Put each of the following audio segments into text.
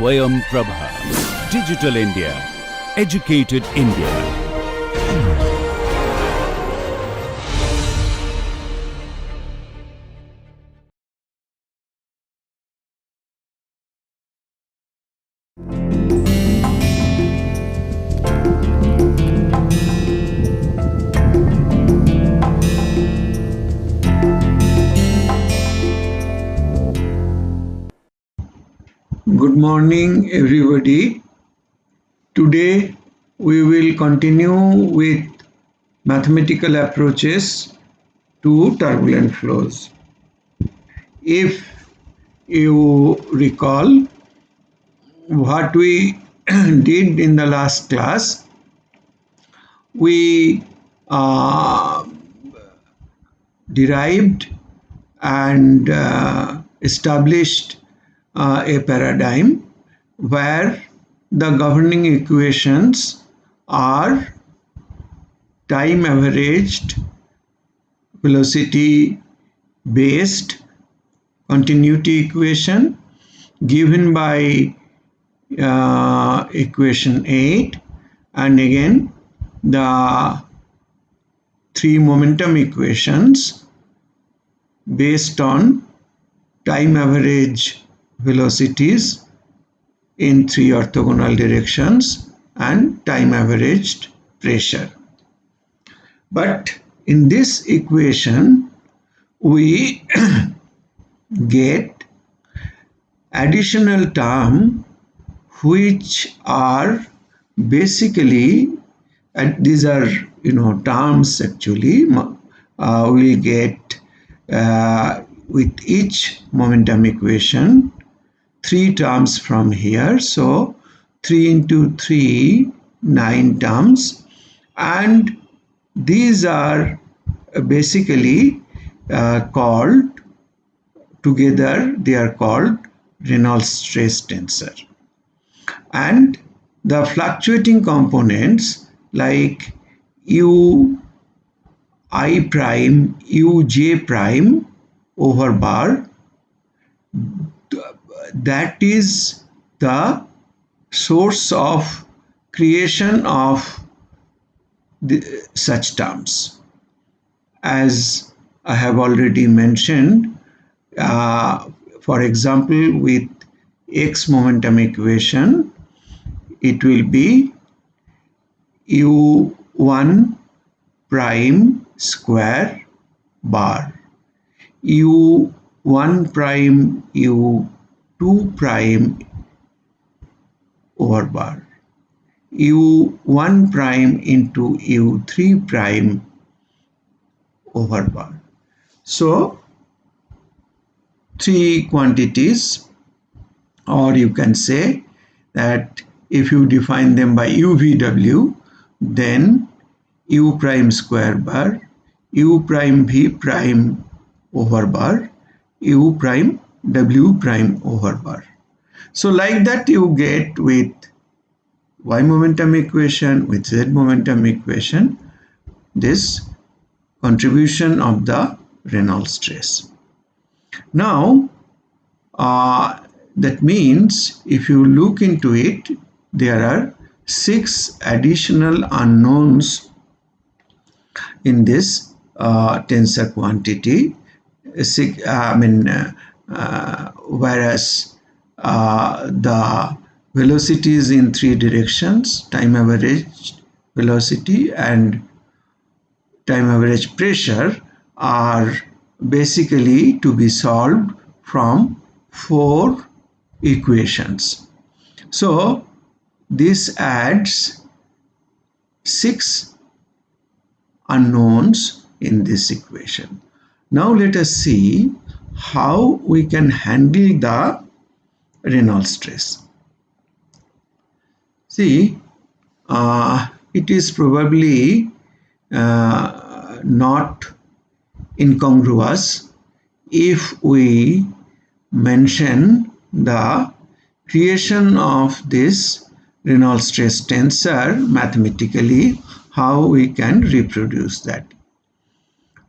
SwayamPrabha. Digital India. Educated India. Good morning, everybody. Today we will continue with mathematical approaches to turbulent flows. If you recall what we did in the last class, we derived and established a paradigm where the governing equations are time averaged, velocity based continuity equation given by equation 8, and again the three momentum equations based on time average velocities in three orthogonal directions and time averaged pressure. But in this equation we get additional term which are basically, and these are terms actually, we get with each momentum equation 3 terms from here. So 3 into 3, 9 terms, and these are basically called together, they are called Reynolds stress tensor. And the fluctuating components like u I prime, u j prime over bar, that is the source of creation of such terms. As I have already mentioned, for example, with x momentum equation, it will be u1 prime square bar, u1 prime u2 prime over bar, u1 prime into u3 prime over bar. So 3 quantities, or you can say that if you define them by UVW, then u prime square bar, u prime v prime over bar, u prime w prime over bar. So like that you get with y momentum equation, with z momentum equation, this contribution of the Reynolds stress. Now that means if you look into it, there are 6 additional unknowns in this tensor quantity. Whereas the velocities in 3 directions, time average velocity and time average pressure, are basically to be solved from 4 equations. So this adds 6 unknowns in this equation. Now let us see how we can handle the Reynolds stress. See, it is probably not incongruous if we mention the creation of this Reynolds stress tensor mathematically, how we can reproduce that.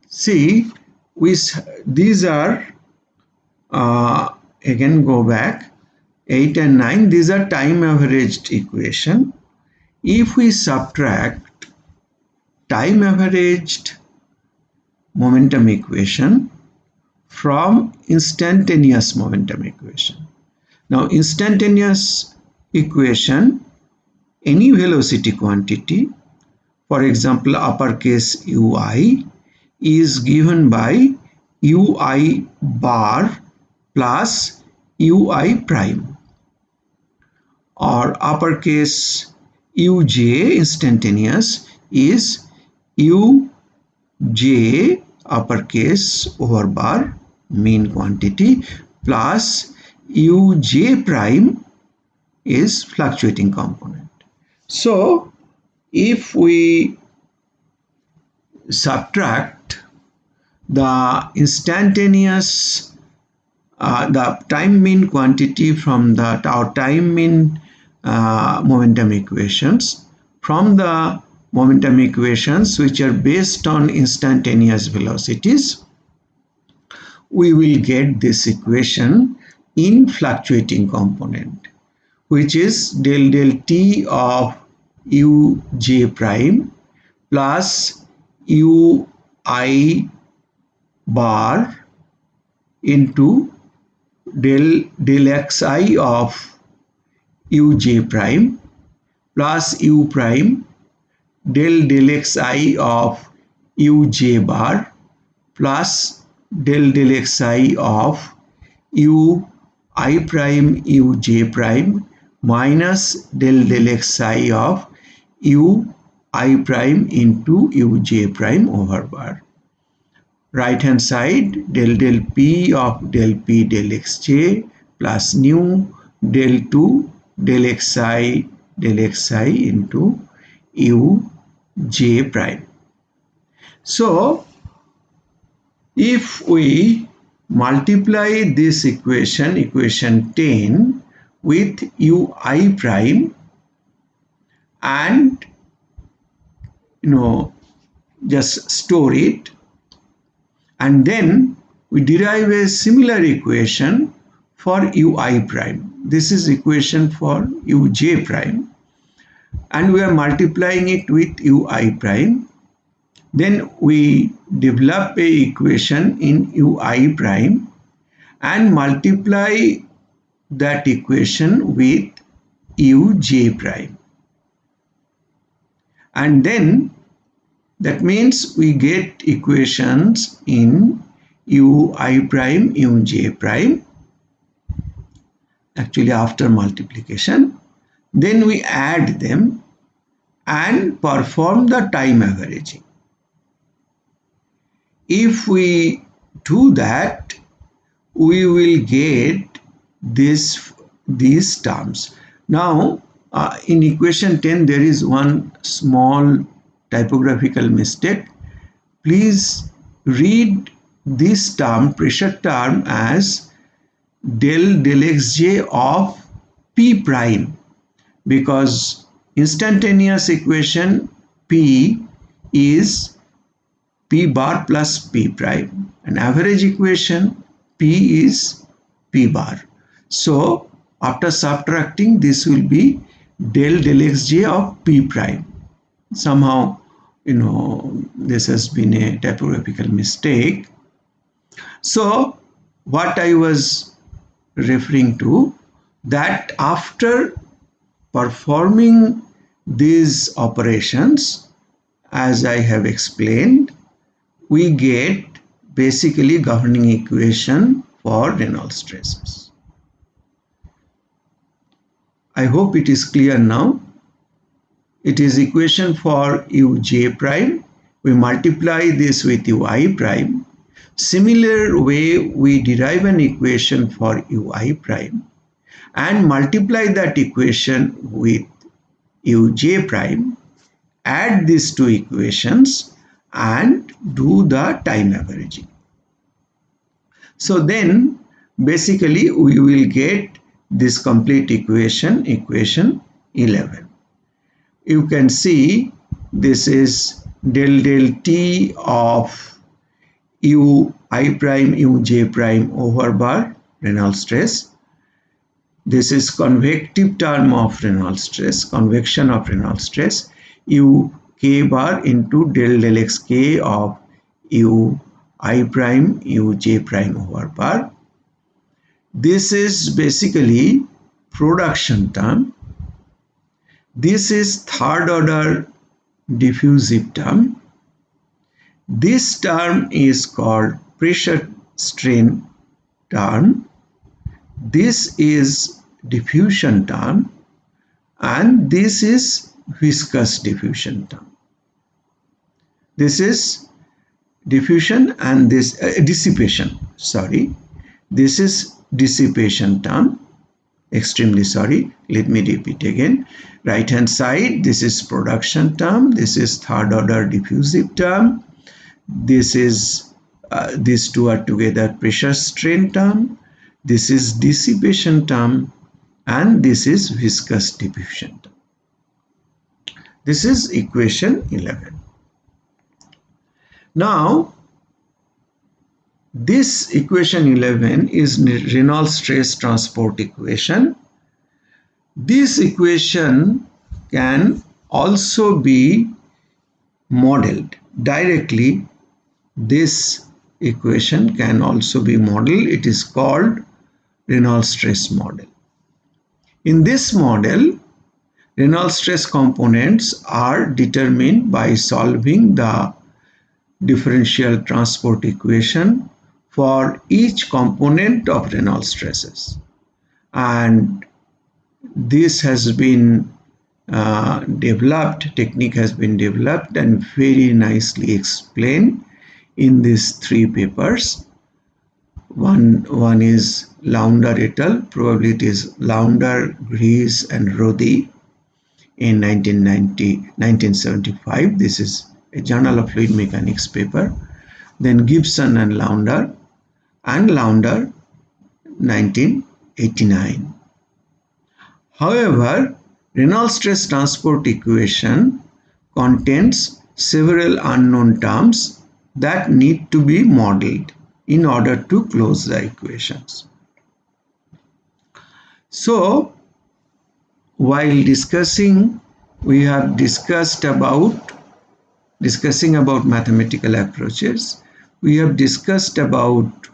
See, these are again go back. 8 and 9, these are time averaged equation. If we subtract time averaged momentum equation from instantaneous momentum equation. Now instantaneous equation, any velocity quantity, for example uppercase ui, is given by ui bar plus ui prime, or uppercase uj instantaneous is uj uppercase over bar mean quantity plus uj prime is fluctuating component. So if we subtract the instantaneous the time mean quantity from the time mean momentum equations from the momentum equations which are based on instantaneous velocities, we will get this equation in fluctuating component, which is del t of uj prime plus ui bar into del xi of uj prime plus u prime del xi of uj bar plus del xi of ui prime uj prime minus del xi of ui prime into uj prime over bar. Right hand side del p of del p del xj plus nu del 2 del xi into uj prime. So if we multiply this equation 10 with ui prime and just store it, and then we derive a similar equation for ui prime. This is equation for uj prime, and we are multiplying it with ui prime. Then we develop a equation in ui prime and multiply that equation with uj prime, and then that means we get equations in ui prime uj prime actually after multiplication. Then we add them and perform the time averaging. If we do that, we will get these terms. Now in equation 10 there is one small typographical mistake. Please read this term, pressure term, as del xj of p prime, because instantaneous equation p is p bar plus p prime, and average equation p is p bar. So after subtracting, this will be del xj of p prime. Somehow this has been a typographical mistake. So what I was referring to, that after performing these operations, as I have explained, we get basically governing equation for Reynolds stresses. I hope it is clear now. It is equation for uj prime. We multiply this with ui prime. Similar way we derive an equation for ui prime and multiply that equation with uj prime, add these two equations and do the time averaging. So then basically we will get this complete equation 11. You can see this is del t of ui prime uj prime over bar Reynolds stress. This is convective term of Reynolds stress, convection of Reynolds stress, U k bar into del x k of U I prime U j prime over bar. This is basically production term. This is third order diffusive term. This term is called pressure strain term. This is diffusion term, and this is viscous diffusion term. This is diffusion and this dissipation. Sorry, this is dissipation term. Extremely sorry. Let me repeat again. Right hand side, this is production term. This is third order diffusive term. This is these two are together pressure strain term. This is dissipation term, and this is viscous diffusion term. This is equation 11. Now, this equation 11 is Reynolds stress transport equation. This equation can also be modeled directly. This equation can also be modeled. It is called Reynolds stress model. In this model, Reynolds stress components are determined by solving the differential transport equation for each component of Reynolds stresses, and this has been developed, technique has been developed and very nicely explained in these three papers. One is Launder et al., probably it is Launder, Grease and Rodi in 1975. This is a Journal of Fluid Mechanics paper. Then Gibson and Launder 1989. However, Reynolds stress transport equation contains several unknown terms that need to be modeled in order to close the equations. So, while discussing about mathematical approaches, we have discussed about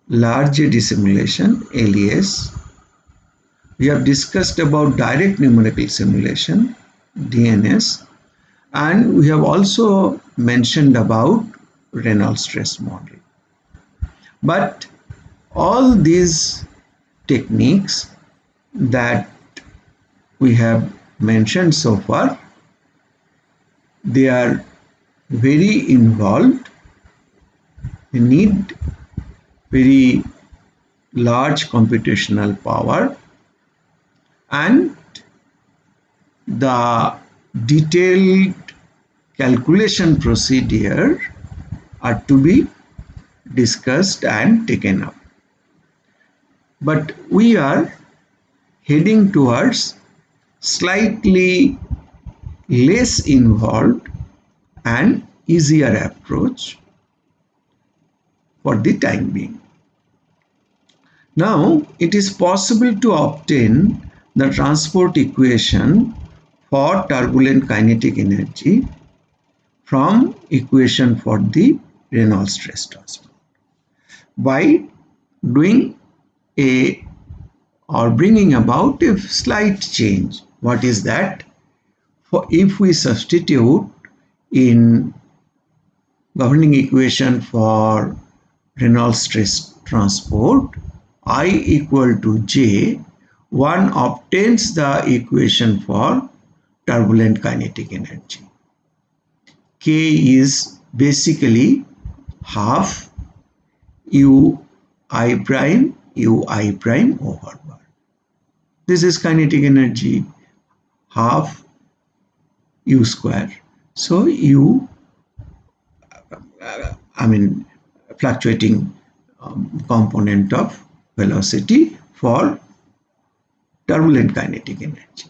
large eddy simulation, LES. We have discussed about direct numerical simulation, DNS, and we have also mentioned about Reynolds stress model. But all these techniques that we have mentioned so far, they are very involved. They need very large computational power, and the detailed calculation procedure are to be discussed and taken up. But we are heading towards slightly less involved and easier approach for the time being. Now, it is possible to obtain the transport equation for turbulent kinetic energy from equation for the Reynolds stress transport by doing bringing about a slight change. What is that? For if we substitute in governing equation for Reynolds stress transport I equal to J, one obtains the equation for turbulent kinetic energy. K is basically half U I prime over bar. This is kinetic energy, half U square. So U, fluctuating component of velocity for turbulent kinetic energy.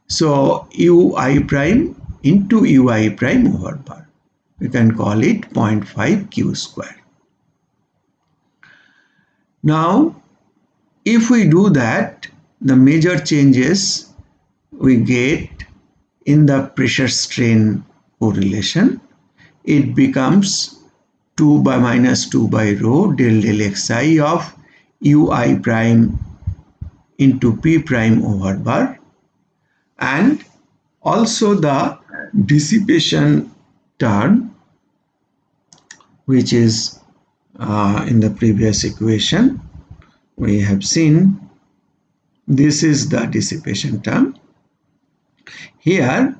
So Ui prime into Ui prime over bar. We can call it 0.5 Q square. Now, If we do that, the major changes we get in the pressure strain correlation, it becomes 2 by minus 2 by rho del xi of ui prime into p prime over bar, and also the dissipation term, which is in the previous equation we have seen, this is the dissipation term. Here,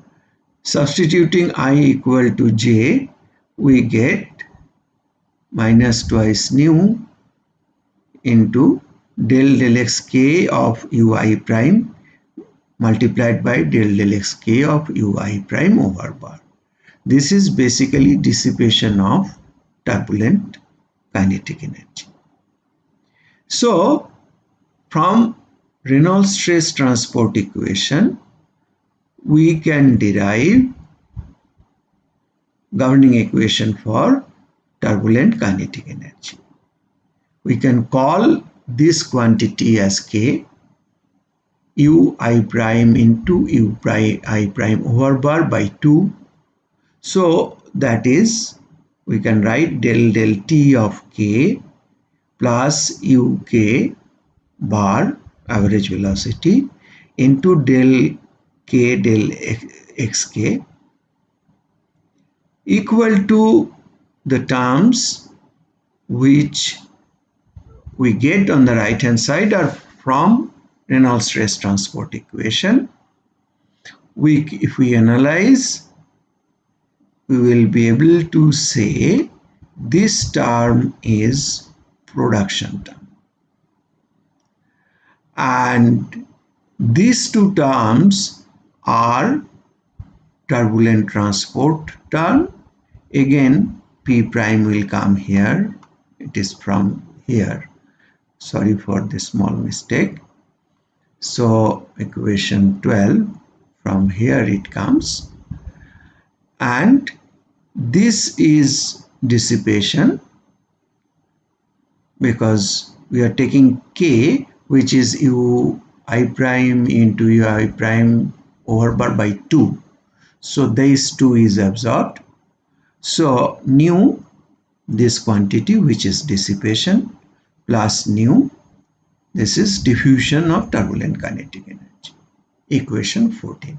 substituting I equal to j, we get minus twice nu into del xk of ui prime multiplied by del xk of ui prime over bar. This is basically dissipation of turbulent kinetic energy. So, from Reynolds stress transport equation, we can derive governing equation for turbulent kinetic energy. We can call this quantity as k, u I prime into u I prime over bar by 2. So that is, we can write del t of k plus uk bar, average velocity, into del k del xk, equal to the terms which we get on the right hand side are from Reynolds stress transport equation. If we analyze, we will be able to say this term is production term, and these two terms are turbulent transport term. Again, p prime will come here, it is from here, sorry for this small mistake. So equation 12, from here it comes, and this is dissipation because we are taking k, which is u I prime into u I prime over bar by 2. So this 2 is absorbed. So nu, this quantity which is dissipation, plus nu, this is diffusion of turbulent kinetic energy. Equation 14.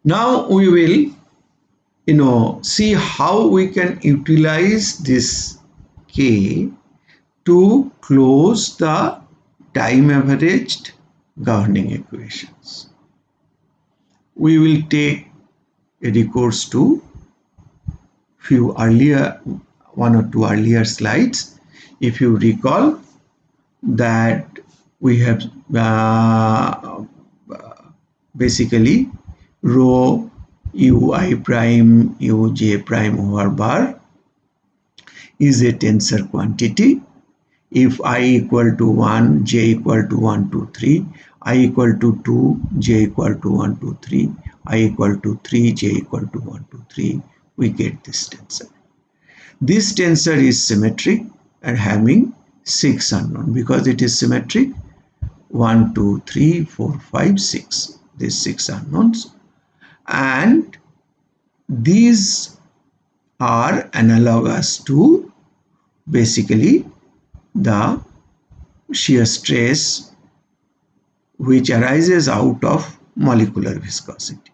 Now we will see how we can utilize this k to close the time averaged governing equations. We will take a recourse to one or two earlier slides. If you recall that we have basically rho u I prime u j prime over bar is a tensor quantity. If I equal to 1, j equal to 1, 2, 3, I equal to 2, j equal to 1, 2, 3, I equal to 3, j equal to 1, 2, 3, we get this tensor. This tensor is symmetric and having 6 unknown. Because it is symmetric, 1, 2, 3, 4, 5, 6. These 6 unknowns. And these are analogous to basically the shear stress which arises out of molecular viscosity.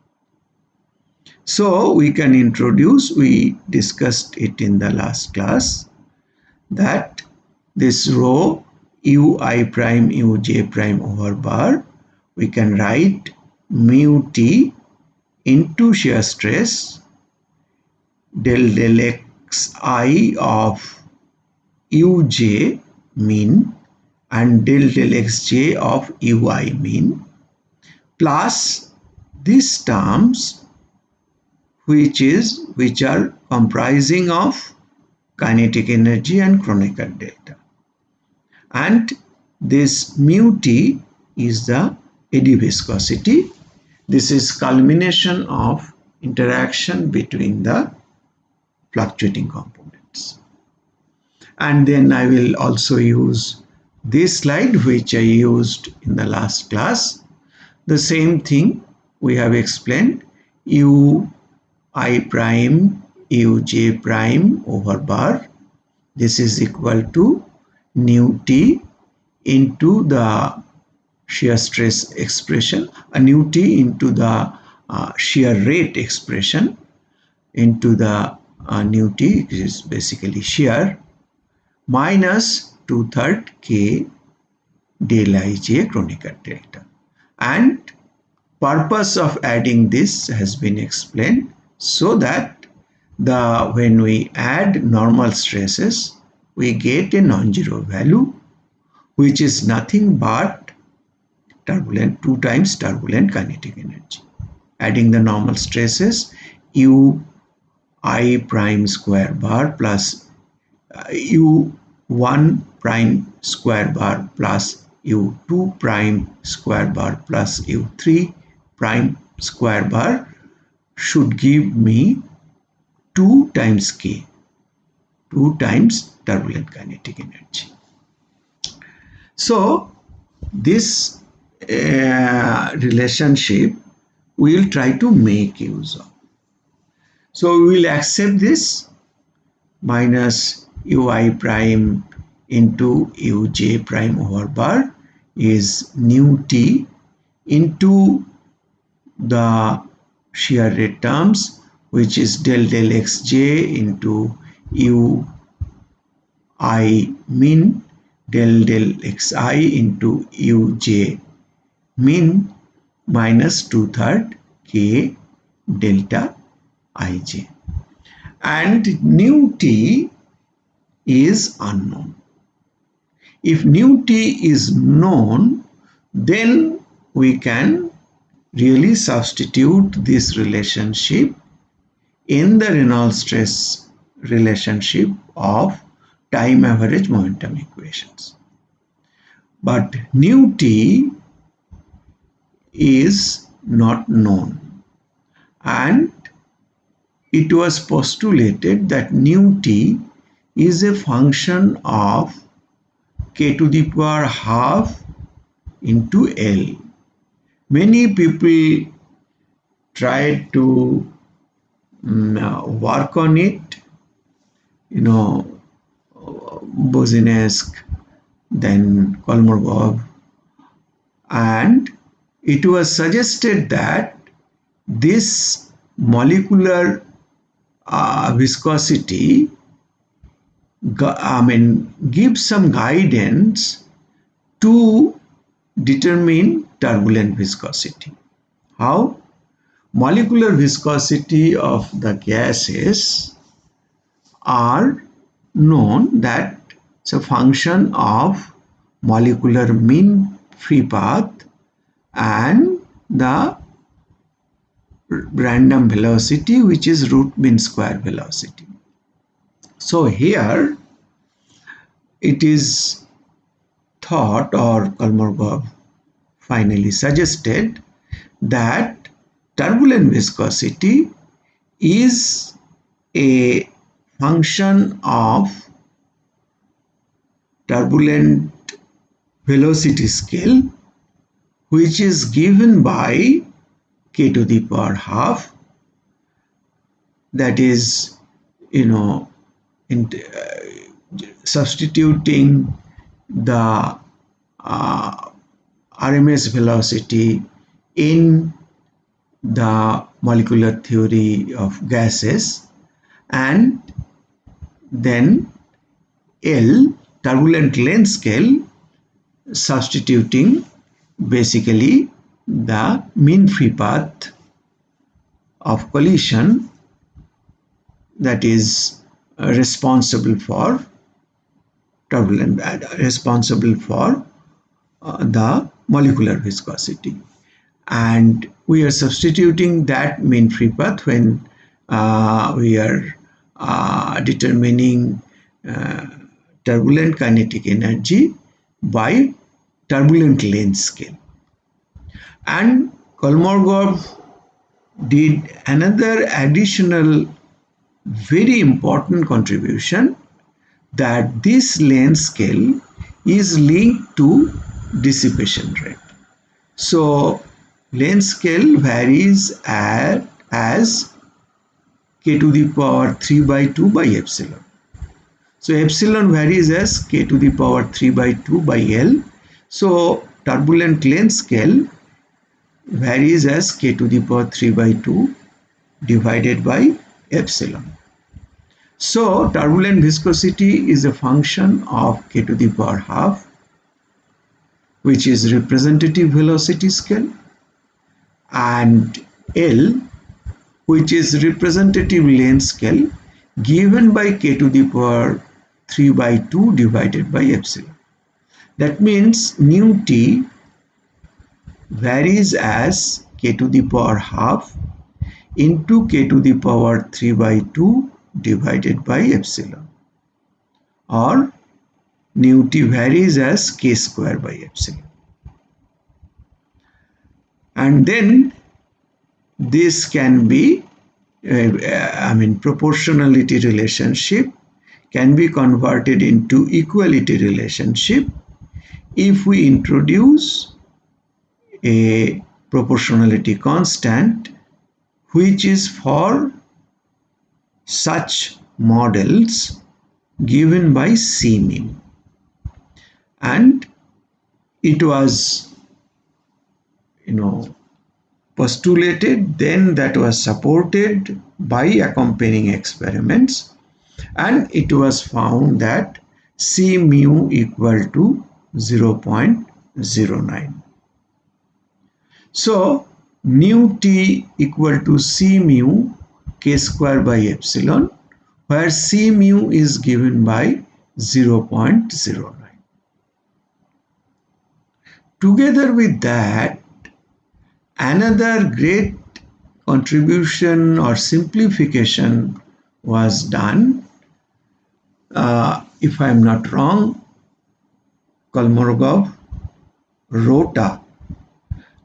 So we can introduce, we discussed it in the last class, that this rho u I prime u j prime over bar, we can write mu t into shear stress del xi of uj mean and del xj of ui mean, plus these terms which are comprising of kinetic energy and Kronecker delta, and this mu t is the eddy viscosity. This is culmination of interaction between the fluctuating components. And then I will also use this slide which I used in the last class. The same thing we have explained. U I prime U j prime over bar. This is equal to nu t into the shear stress expression, nu t into the shear rate expression into the nu t, which is basically shear, minus 2/3 k del ij Kronecker delta. And purpose of adding this has been explained so that when we add normal stresses, we get a non-zero value, which is nothing but turbulent, 2 times turbulent kinetic energy. Adding the normal stresses, u I prime square bar plus u1 prime square bar plus u2 prime square bar plus u3 prime square bar should give me 2 times k, 2 times turbulent kinetic energy. So this relationship we will try to make use of. So we will accept this minus ui prime into uj prime over bar is nu t into the shear rate terms, which is del xj into u I min del xi into uj min minus 2/3 k delta ij. And nu t is unknown. If nu t is known, then we can really substitute this relationship in the Reynolds stress relationship of time average momentum equations. But nu t is not known, and it was postulated that nu t is a function of k to the power half into L. Many people tried to work on it, Bozinesk, then Kolmogorov, and it was suggested that this molecular viscosity gives some guidance to determine turbulent viscosity. How? Molecular viscosity of the gases are known that it's a function of molecular mean free path and the random velocity, which is root mean square velocity. So here it is thought, or Kolmogorov finally suggested, that turbulent viscosity is a function of turbulent velocity scale, which is given by k to the power half, that is, substituting the RMS velocity in the molecular theory of gases, and then L, turbulent length scale, substituting basically the mean free path of collision that is responsible for turbulent, responsible for the molecular viscosity. And we are substituting that mean free path when we are determining turbulent kinetic energy by turbulent length scale. And Kolmogorov did another additional very important contribution, that this length scale is linked to dissipation rate. So length scale varies as k to the power 3 by 2 by epsilon. So epsilon varies as k to the power 3 by 2 by L. So turbulent length scale varies as k to the power 3 by 2 divided by epsilon. So turbulent viscosity is a function of k to the power half, which is representative velocity scale, and L, which is representative length scale, given by k to the power 3 by 2 divided by epsilon. That means nu t varies as k to the power half into k to the power 3 by 2 divided by epsilon, or nu t varies as k square by epsilon. And then this can be, proportionality relationship can be converted into equality relationship if we introduce a proportionality constant which is for such models given by C mu. And it was postulated, then that was supported by accompanying experiments, and it was found that C mu equal to 0.09. So nu t equal to C mu k square by epsilon, where C mu is given by 0.09. Together with that, another great contribution or simplification was done. If I am not wrong, Kolmogorov, Rota,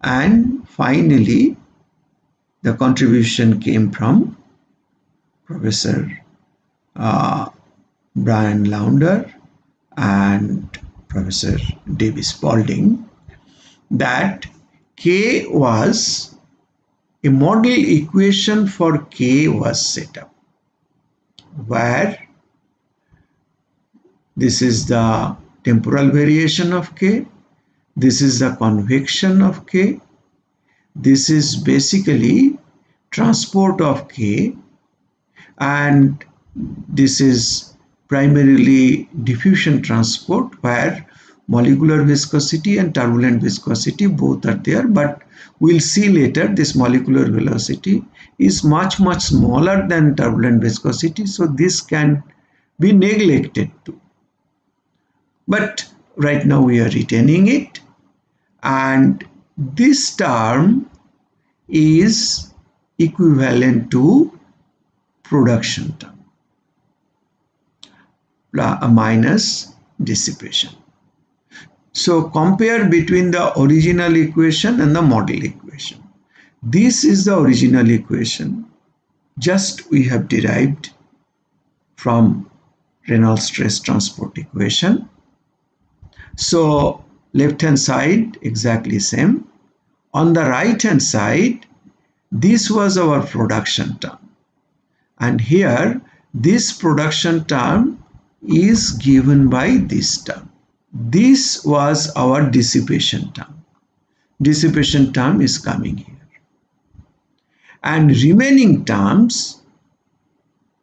and finally the contribution came from Professor Brian Launder and Professor David Spalding, that K was a model equation for K was set up, where this is the temporal variation of K, this is the convection of K, this is basically transport of K, and this is primarily diffusion transport, where molecular viscosity and turbulent viscosity both are there, but we'll see later this molecular velocity is much smaller than turbulent viscosity, so this can be neglected too. But right now we are retaining it, and this term is equivalent to production term minus dissipation. So compare between the original equation and the model equation. This is the original equation, just we have derived from Reynolds stress transport equation. So left hand side exactly same. On the right hand side, this was our production term, and here this production term is given by this term. This was our dissipation term. Dissipation term is coming here. And remaining terms,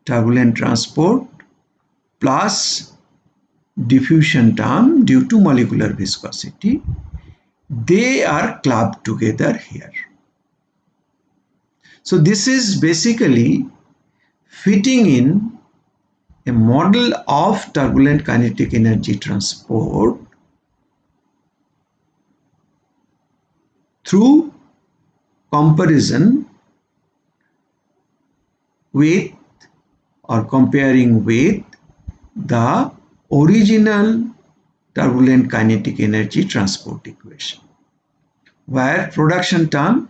turbulent transport plus diffusion term due to molecular viscosity, they are clubbed together here. So this is basically fitting in a model of turbulent kinetic energy transport through comparison with or comparing with the original turbulent kinetic energy transport equation, where production term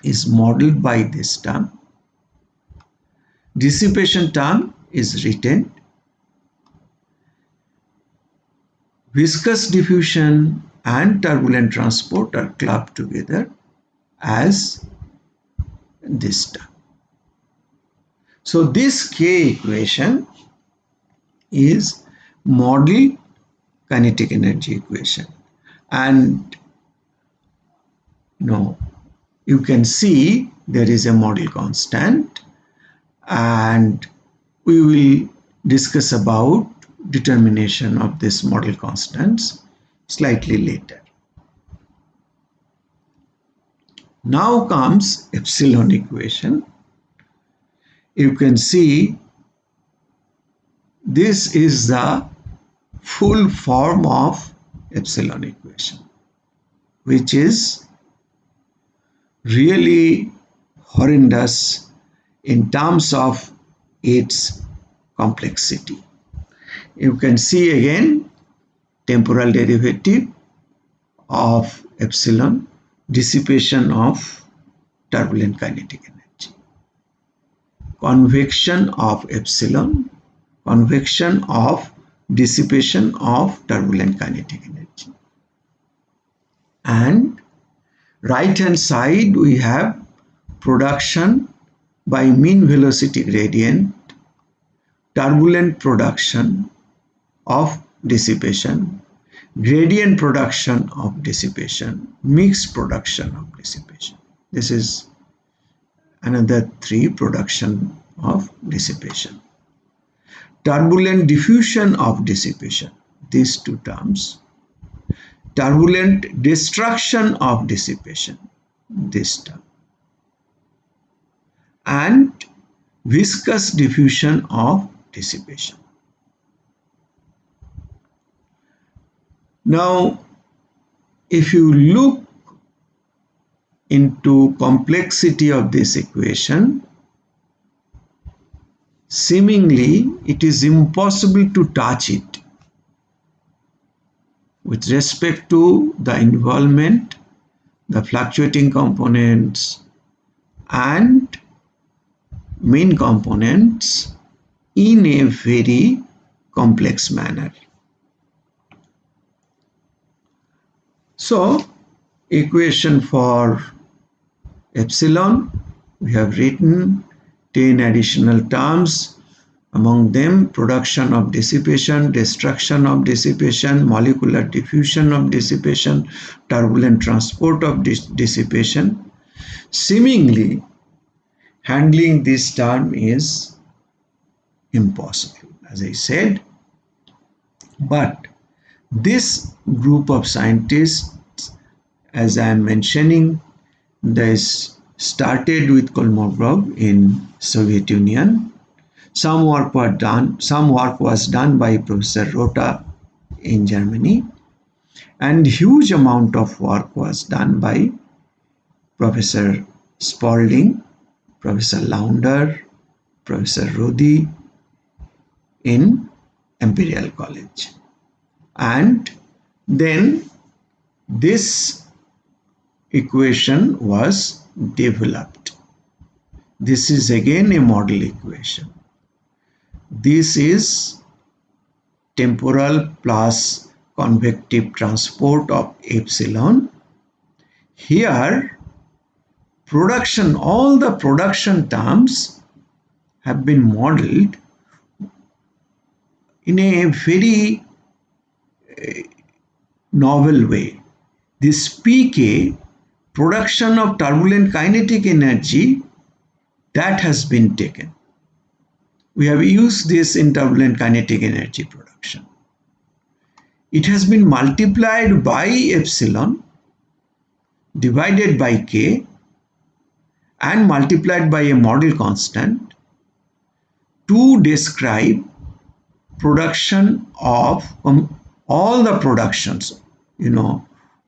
is modeled by this term, dissipation term is written, viscous diffusion and turbulent transport are clubbed together as this term. So this K equation is model kinetic energy equation, and you can see there is a model constant, and we will discuss about determination of this model constants slightly later. Now comes epsilon equation. You can see this is the full form of epsilon equation, which is really horrendous in terms of its complexity. You can see again temporal derivative of epsilon, dissipation of turbulent kinetic energy, convection of epsilon, convection of dissipation of turbulent kinetic energy. And right hand side we have production by mean velocity gradient, turbulent production of dissipation, gradient production of dissipation, mixed production of dissipation. This is another 3 production of dissipation. Turbulent diffusion of dissipation, these 2 terms. Turbulent destruction of dissipation, this term. And viscous diffusion of dissipation. Now, if you look into complexity of this equation, seemingly it is impossible to touch it with respect to the involvement, the fluctuating components and main components in a very complex manner. So, equation for epsilon, we have written 10 additional terms, among them production of dissipation, destruction of dissipation, molecular diffusion of dissipation, turbulent transport of dissipation. Seemingly, handling this term is impossible, as I said, but this group of scientists, as I am mentioning, this started with Kolmogorov in Soviet Union. Some work was done by Professor Rota in Germany, and huge amount of work was done by Professor Spalding, Professor Launder, Professor Rodi in Imperial College. And then this equation was developed. This is again a model equation. This is temporal plus convective transport of epsilon. Here, production, all the production terms have been modeled in a very novel way. This pk, production of turbulent kinetic energy, that has been taken. We have used this in turbulent kinetic energy production. It has been multiplied by epsilon, divided by k, and multiplied by a model constant to describe production of all the productions,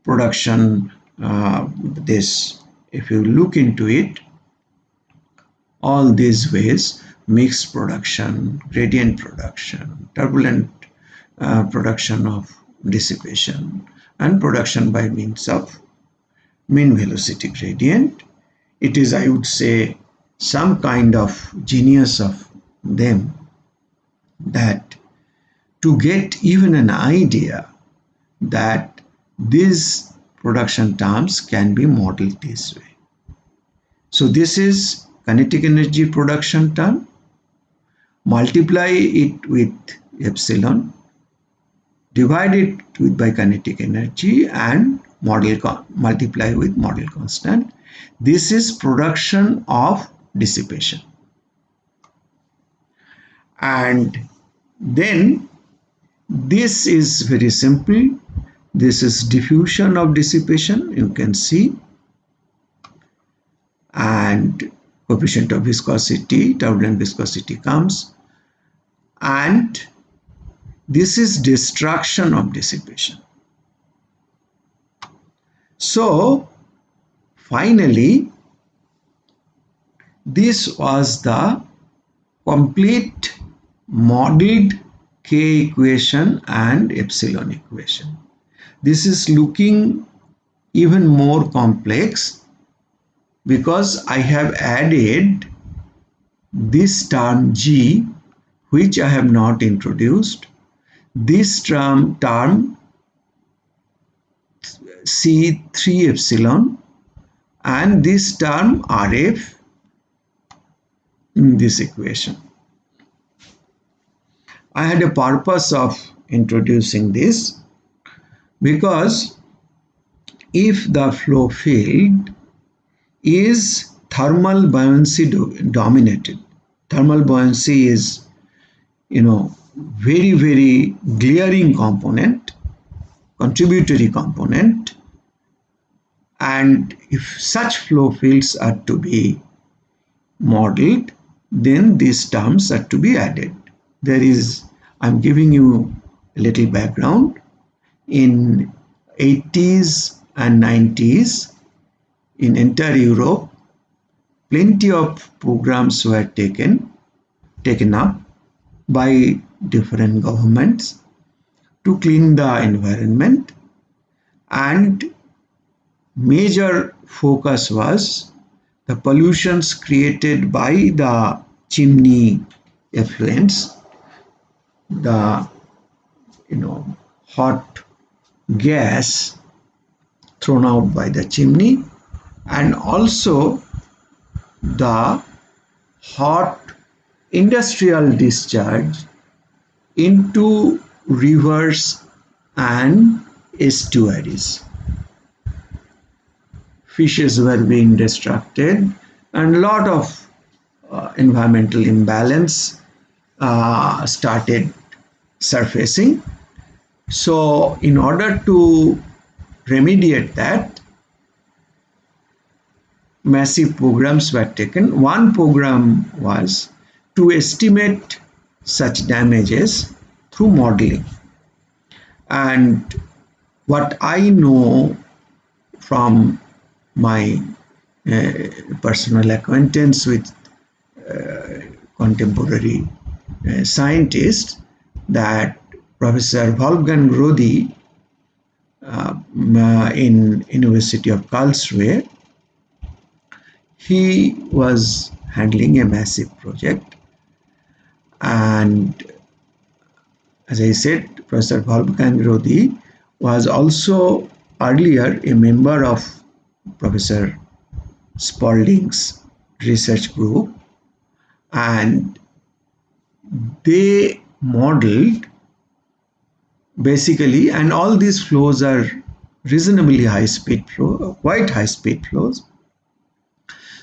production, this, if you look into it, all these ways, mixed production, gradient production, turbulent production of dissipation, and production by means of mean velocity gradient. It is, I would say, some kind of genius of them that to get even an idea that these production terms can be modeled this way. So this is kinetic energy production term. Multiply it with epsilon, divide it by kinetic energy, and multiply with model constant. This is production of dissipation. And then this is very simple. This is diffusion of dissipation, you can see, and coefficient of viscosity, turbulent viscosity comes, and this is destruction of dissipation. So finally, this was the complete modeled K equation and epsilon equation. This is looking even more complex because I have added this term G, which I have not introduced, this term C3 epsilon, and this term RF in this equation. I had a purpose of introducing this because if the flow field is thermal buoyancy dominated, thermal buoyancy is, very, very glaring component, contributory component, and if such flow fields are to be modeled, then these terms are to be added. I'm giving you a little background. In 80s and 90s, in entire Europe, plenty of programs were taken up by different governments to clean the environment, and major focus was the pollutions created by the chimney effluents, the hot gas thrown out by the chimney, and also the hot industrial discharge into rivers and estuaries. Fishes were being destructed and a lot of environmental imbalance started surfacing. So in order to remediate that, massive programs were taken. One program was to estimate such damages through modeling. And what I know from my personal acquaintance with contemporary scientists, that Professor Wolfgang Rodi in University of Karlsruhe, he was handling a massive project, and as I said, Professor Wolfgang Rodi was also earlier a member of Professor Spalding's research group, and they modeled basically, and all these flows are reasonably high speed flow, quite high speed flows.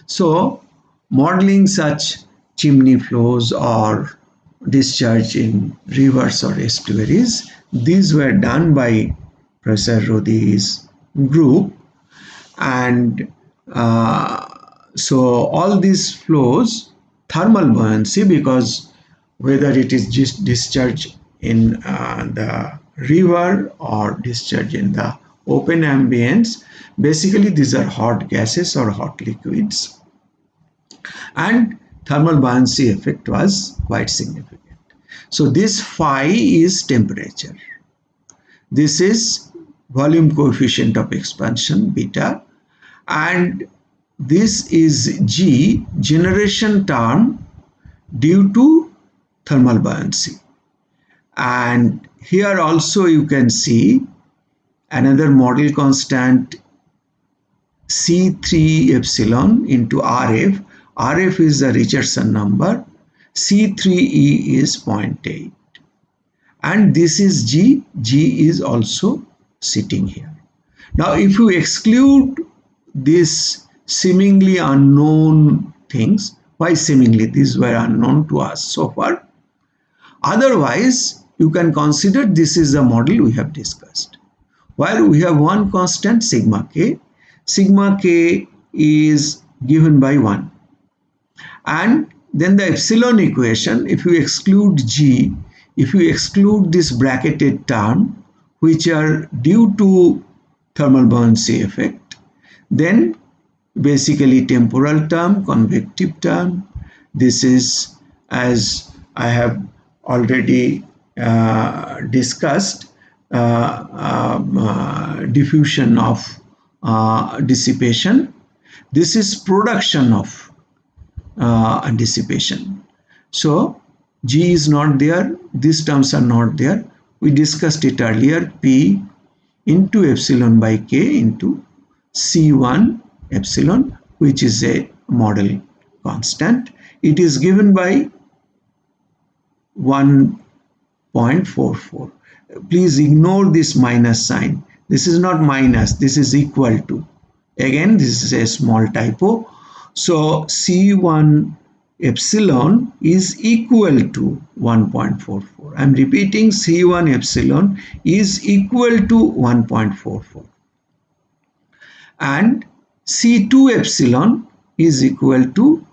So modeling such chimney flows or discharge in rivers or estuaries, these were done by Professor Rodi's group, and so all these flows, thermal buoyancy, because whether it is just discharge in the river or discharge in the open ambience, basically these are hot gases or hot liquids, and thermal buoyancy effect was quite significant. So this phi is temperature, this is volume coefficient of expansion beta, and this is G, generation term due to thermal buoyancy. And here also you can see another model constant C3 epsilon into RF. RF is the Richardson number. C3E is 0.8. And this is G. G is also sitting here. Now, if you exclude this seemingly unknown things, why seemingly? These were unknown to us so far. Otherwise, you can consider this is the model we have discussed, where we have one constant sigma k. Sigma k is given by 1. And then the epsilon equation, if you exclude G, if you exclude this bracketed term, which are due to thermal buoyancy effect, then basically temporal term, convective term, this is, as I have already discussed, diffusion of dissipation. This is production of dissipation. So G is not there, these terms are not there. We discussed it earlier, P into epsilon by K into C1 epsilon, which is a model constant. It is given by 1.44. Please ignore this minus sign. This is not minus, this is equal to. Again, this is a small typo. So C1 epsilon is equal to 1.44. I am repeating, C1 epsilon is equal to 1.44. And C2 epsilon is equal to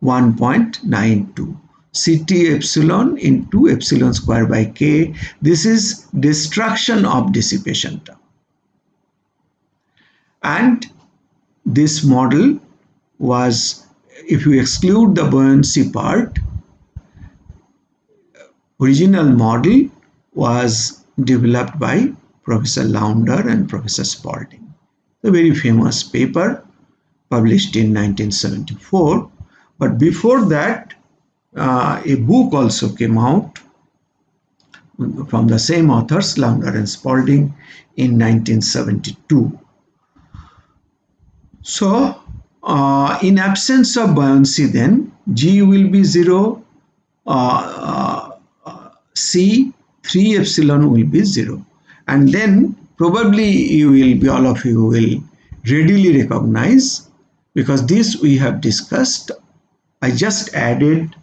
1.92. Ct epsilon into epsilon square by K. This is destruction of dissipation term. And this model was, if you exclude the buoyancy part, original model was developed by Professor Launder and Professor Spalding. A very famous paper published in 1974. But before that, a book also came out from the same authors, Launder and Spalding, in 1972. So, in absence of buoyancy, then G will be 0, C 3 epsilon will be 0, and then probably you will be, all of you will readily recognize, because this we have discussed. I just added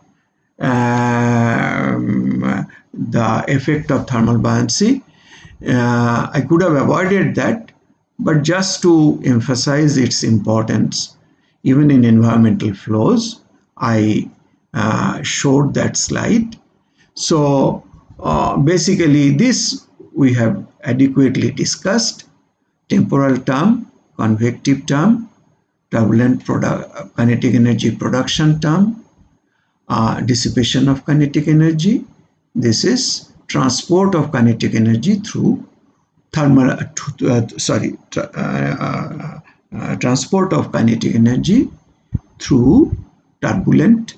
the effect of thermal buoyancy. I could have avoided that, but just to emphasize its importance, even in environmental flows, I showed that slide. So basically this we have adequately discussed: temporal term, convective term, turbulent kinetic energy production term, dissipation of kinetic energy. This is transport of kinetic energy through transport of kinetic energy through turbulent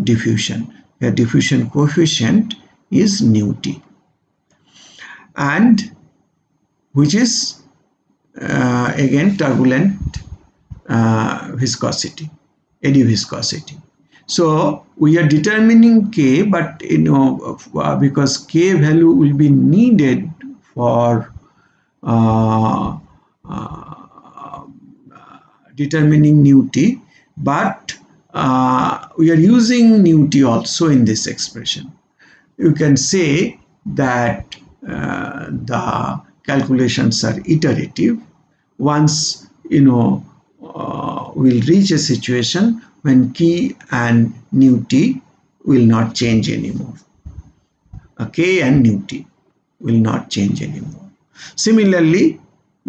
diffusion. The diffusion coefficient is nu-T, and which is again turbulent viscosity, eddy viscosity. So we are determining K, but because K value will be needed for determining nu-T, but we are using nu-T also in this expression. You can say that the calculations are iterative. Once we'll reach a situation when K and nu-T will not change anymore. K and nu-T will not change anymore. Similarly,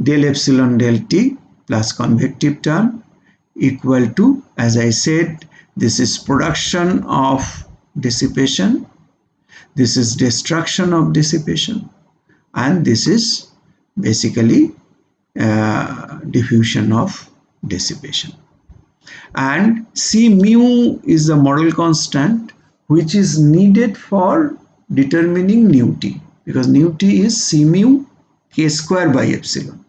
del epsilon del T plus convective term equal to, as I said, this is production of dissipation, this is destruction of dissipation, and this is basically diffusion of dissipation. And C mu is the model constant which is needed for determining nu-T, because nu-T is C mu K square by epsilon.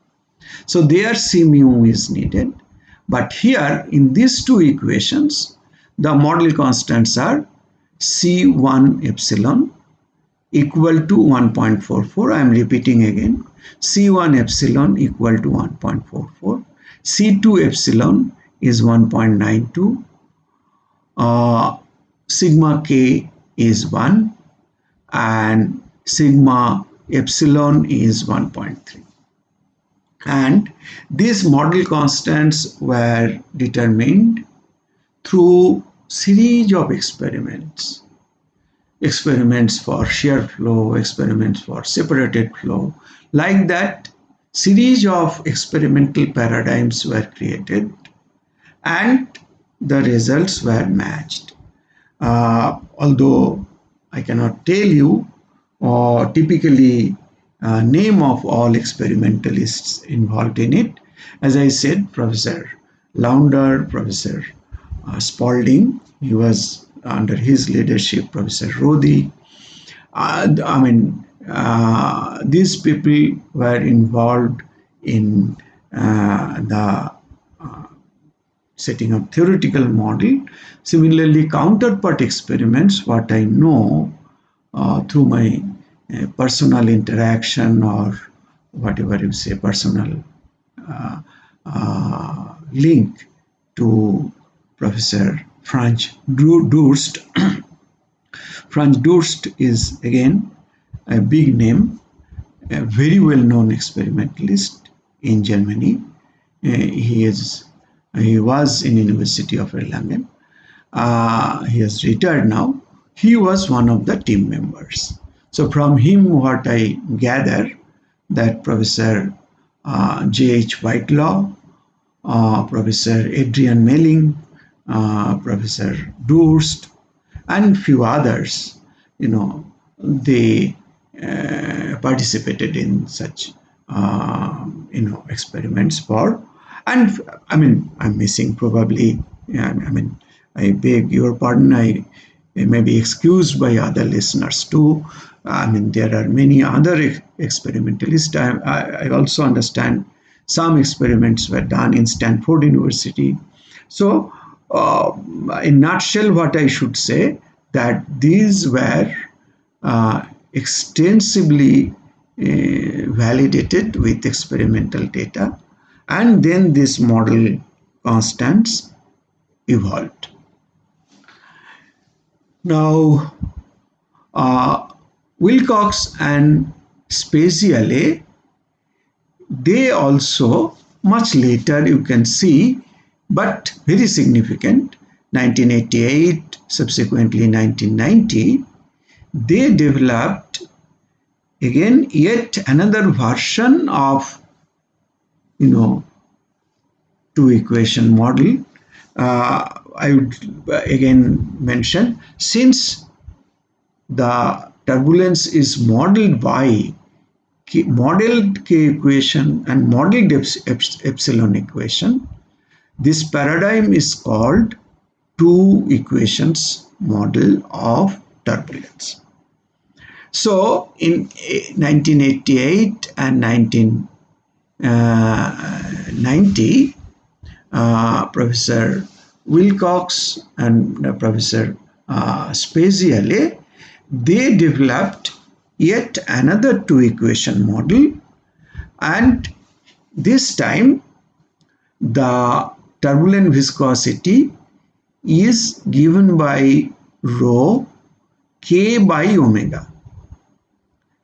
So there C mu is needed. But here in these two equations, the model constants are C1 epsilon equal to 1.44. I am repeating again. C1 epsilon equal to 1.44. C2 epsilon is 1.92. Sigma k is 1 and sigma epsilon is 1.3. And these model constants were determined through series of experiments. Experiments for shear flow, experiments for separated flow. Like that, series of experimental paradigms were created and the results were matched. Although I cannot tell you typically name of all experimentalists involved in it. As I said, Professor Launder, Professor Spalding, he was under his leadership, Professor Rodi. These people were involved in the setting up theoretical model. Similarly, counterpart experiments, what I know through my personal interaction or whatever you say, personal link to Professor Franz Durst. Franz Durst is again a big name, a very well-known experimentalist in Germany. He was in University of Erlangen. He has retired now. He was one of the team members. So from him, what I gather that Professor J.H. Whitelaw, Professor Adrian Melling, Professor Durst, and few others, they participated in such, experiments for. And I'm missing probably. I beg your pardon. I may be excused by other listeners too. There are many other experimentalists. I also understand some experiments were done in Stanford University. So, in nutshell, what I should say that these were extensively validated with experimental data, and then this model constants evolved. Now, Wilcox and Speziale, they also much later you can see, but very significant, 1988, subsequently 1990, they developed again yet another version of two equation model. I would again mention, since the turbulence is modeled by modeled K equation and modeled epsilon equation, this paradigm is called two equations model of turbulence. So in 1988 and 1990, Professor Wilcox and Professor Speziale, they developed yet another two equation model, and this time the turbulent viscosity is given by rho k by omega.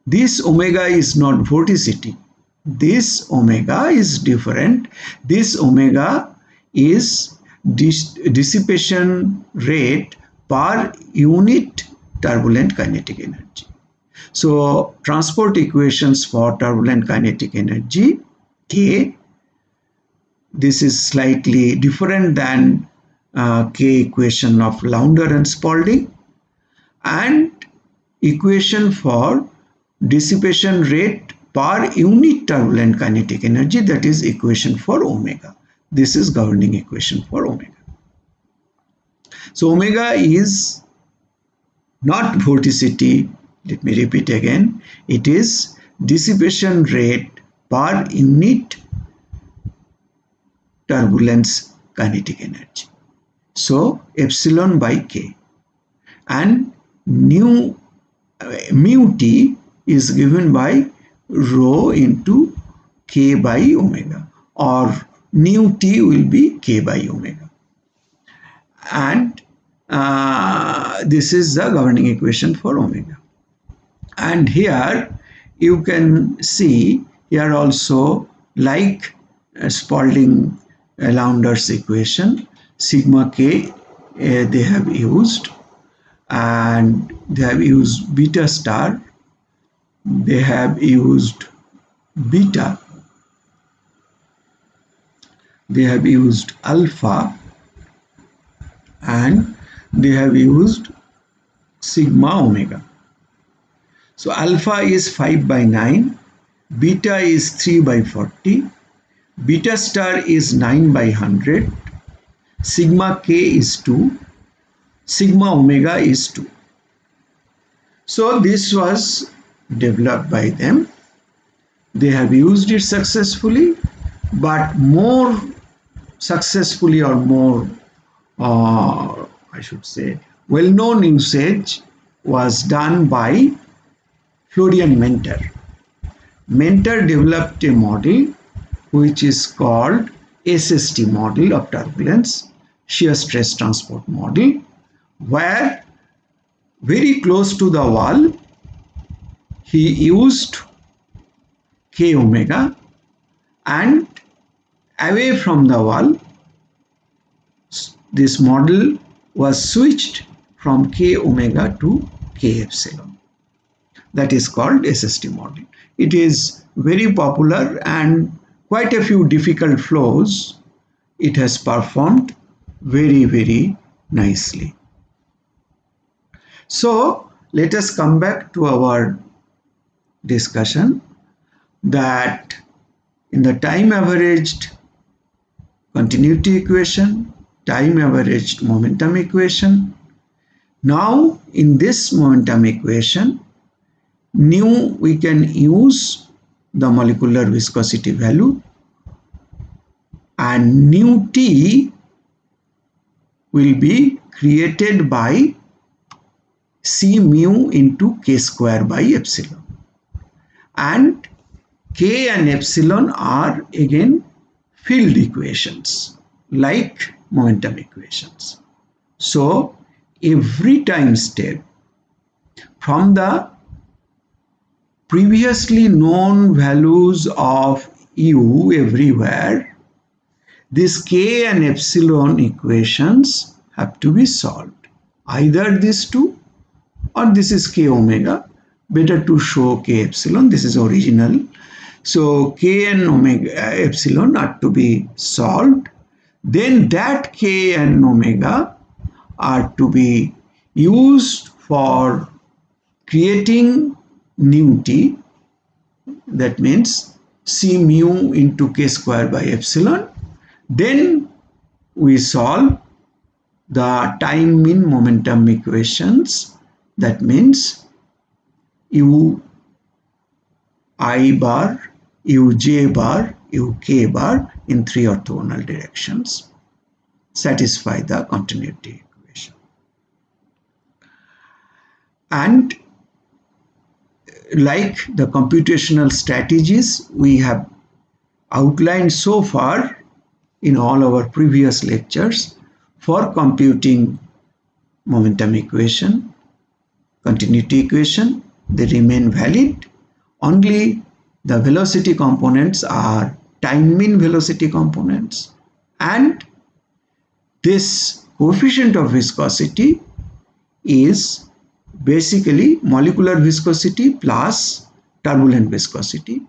This omega is not vorticity. This omega is different. This omega is dissipation rate per unit turbulent kinetic energy. So transport equations for turbulent kinetic energy K, this is slightly different than K equation of Launder and Spalding, and equation for dissipation rate per unit turbulent kinetic energy, that is equation for omega. This is governing equation for omega. So omega is not vorticity. Let me repeat again. It is dissipation rate per unit turbulence kinetic energy. So epsilon by K, and mu T is given by rho into K by omega, or nu T will be K by omega. And this is the governing equation for omega. And here you can see here also, like Spalding-Launders equation, sigma K they have used, and they have used beta star, they have used beta, they have used alpha, and they have used sigma omega. So alpha is 5 by 9, beta is 3 by 40, beta star is 9 by 100, sigma K is 2, sigma omega is 2. So this was developed by them. They have used it successfully, but more successfully, or more I should say well-known usage was done by Florian Mentor. Mentor developed a model which is called SST model of turbulence, shear stress transport model, where very close to the wall he used K omega, and away from the wall this model was switched from K omega to K epsilon. That is called SST model. It is very popular, and quite a few difficult flows it has performed very, very nicely. So let us come back to our discussion that in the time averaged continuity equation, time averaged momentum equation, now in this momentum equation, nu we can use the molecular viscosity value, and nu T will be created by C mu into K square by epsilon, and K and epsilon are again field equations like momentum equations. So every time step from the previously known values of U everywhere, these K and epsilon equations have to be solved. Either these two, or this is K omega. Better to show K epsilon. This is original. So K and omega epsilon are to be solved. Then that K and omega are to be used for creating nu T. That means C mu into K square by epsilon. Then we solve the time mean momentum equations. That means U I bar, U j bar, U k bar in three orthogonal directions satisfy the continuity equation. And like the computational strategies we have outlined so far in all our previous lectures for computing momentum equation, continuity equation, they remain valid. Only the velocity components are time mean velocity components, and this coefficient of viscosity is basically molecular viscosity plus turbulent viscosity.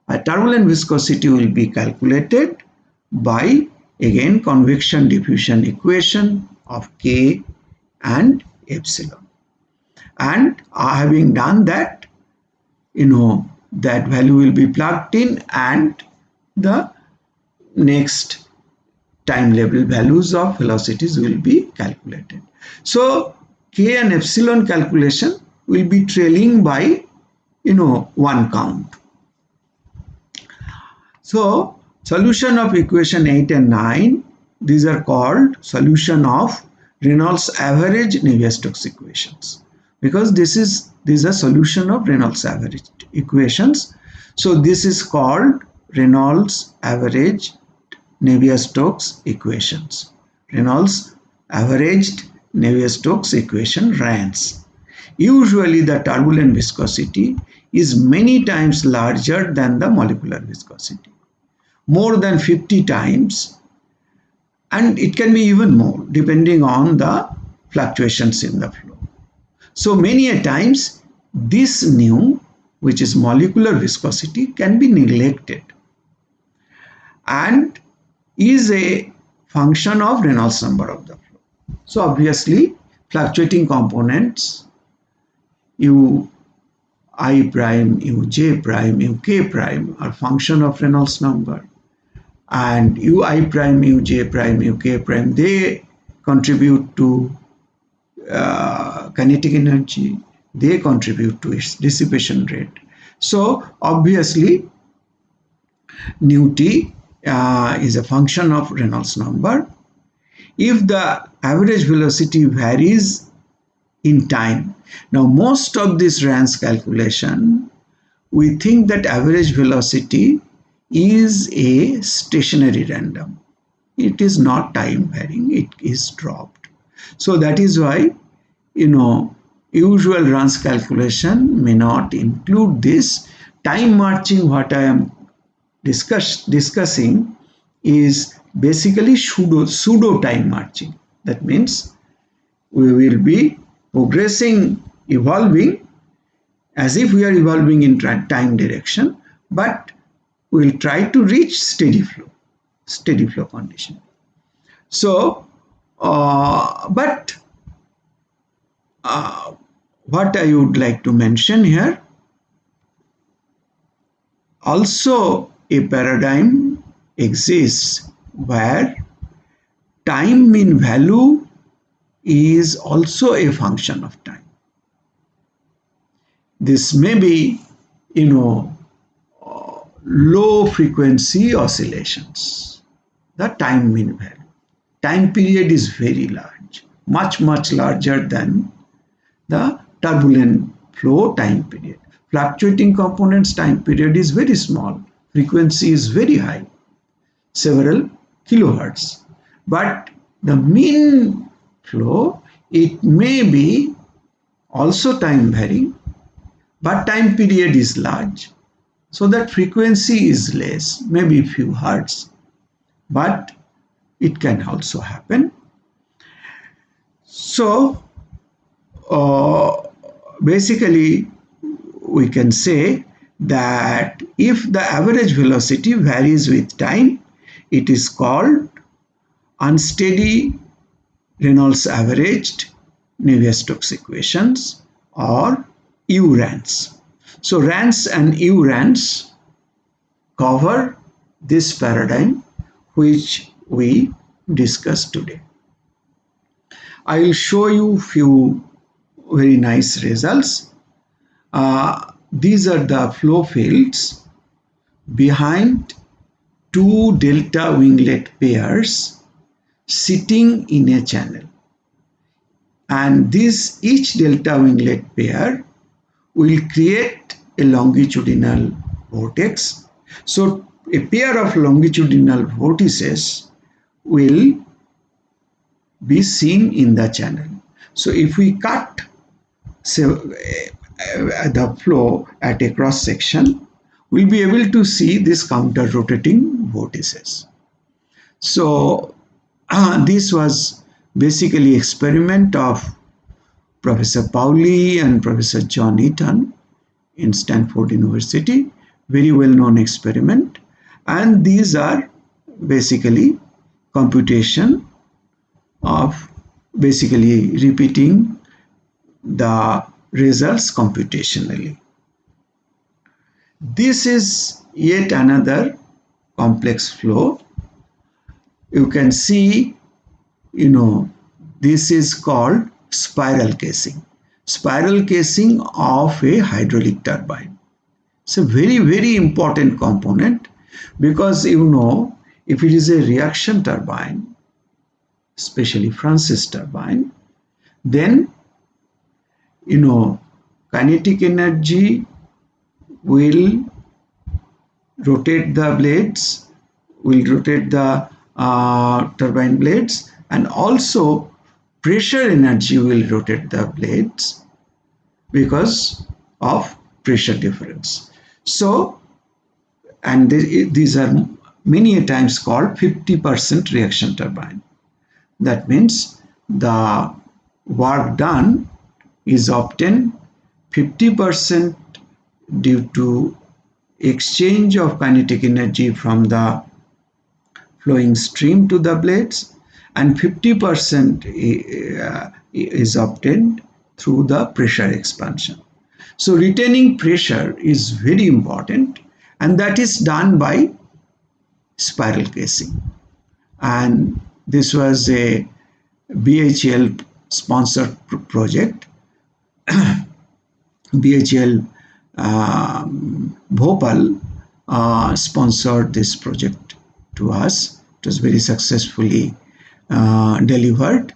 A turbulent viscosity will be calculated by again convection diffusion equation of K and epsilon. And having done that, that value will be plugged in, and the next time level values of velocities will be calculated. So K and epsilon calculation will be trailing by one count. So solution of equation 8 and 9, these are called solution of Reynolds average Navier-Stokes equations, because these are solution of Reynolds average equations. So this is called Reynolds average Navier-Stokes equations. Reynolds averaged Navier-Stokes equation RANS. Usually the turbulent viscosity is many times larger than the molecular viscosity, more than 50 times, and it can be even more depending on the fluctuations in the flow. So many a times this nu, which is molecular viscosity, can be neglected and is a function of Reynolds number of the flow. So obviously fluctuating components u I prime, u j prime, u k prime are function of Reynolds number, and u I prime, u j prime, u k prime, they contribute to kinetic energy, they contribute to its dissipation rate. So obviously nu t is a function of Reynolds number. If the average velocity varies in time, now most of this RANS calculation, we think that average velocity is a stationary random. It is not time varying, it is dropped. So that is why, usual RANS calculation may not include this. Time marching, what I am discussing, is basically pseudo time marching. That means we will be progressing, evolving as if we are evolving in time direction, but we will try to reach steady flow condition. So what I would like to mention here, also a paradigm exists where time mean value is also a function of time. This may be, low frequency oscillations, the time mean value. Time period is very large, much larger than the turbulent flow time period. Fluctuating components time period is very small, frequency is very high, several kilohertz. But the mean flow, it may be also time varying, but time period is large, so that frequency is less, maybe few hertz, but it can also happen. So basically we can say that if the average velocity varies with time, it is called unsteady Reynolds averaged Navier-Stokes equations, or U-RANS. So RANS and U-RANS cover this paradigm which we discussed today. I will show you few very nice results. These are the flow fields behind two delta winglet pairs sitting in a channel, and each delta winglet pair will create a longitudinal vortex. So a pair of longitudinal vortices will be seen in the channel. So if we cut the flow at a cross section, we'll be able to see this counter rotating vortices. So this was basically experiment of Professor Pauli and Professor John Eaton in Stanford University, very well known experiment, and these are basically computation of basically repeating the results computationally. This is yet another complex flow. You can see, this is called spiral casing of a hydraulic turbine. It's a very important component, Because if it is a reaction turbine, especially Francis turbine, then kinetic energy will rotate the blades, will rotate the turbine blades, and also pressure energy will rotate the blades because of pressure difference. So, and these are many times called 50% reaction turbine. That means the work done is obtained 50% due to exchange of kinetic energy from the flowing stream to the blades, and 50% is obtained through the pressure expansion. So retaining pressure is very important, and that is done by spiral casing. And this was a BHEL sponsored project. BHEL Bhopal sponsored this project to us. It was very successfully delivered,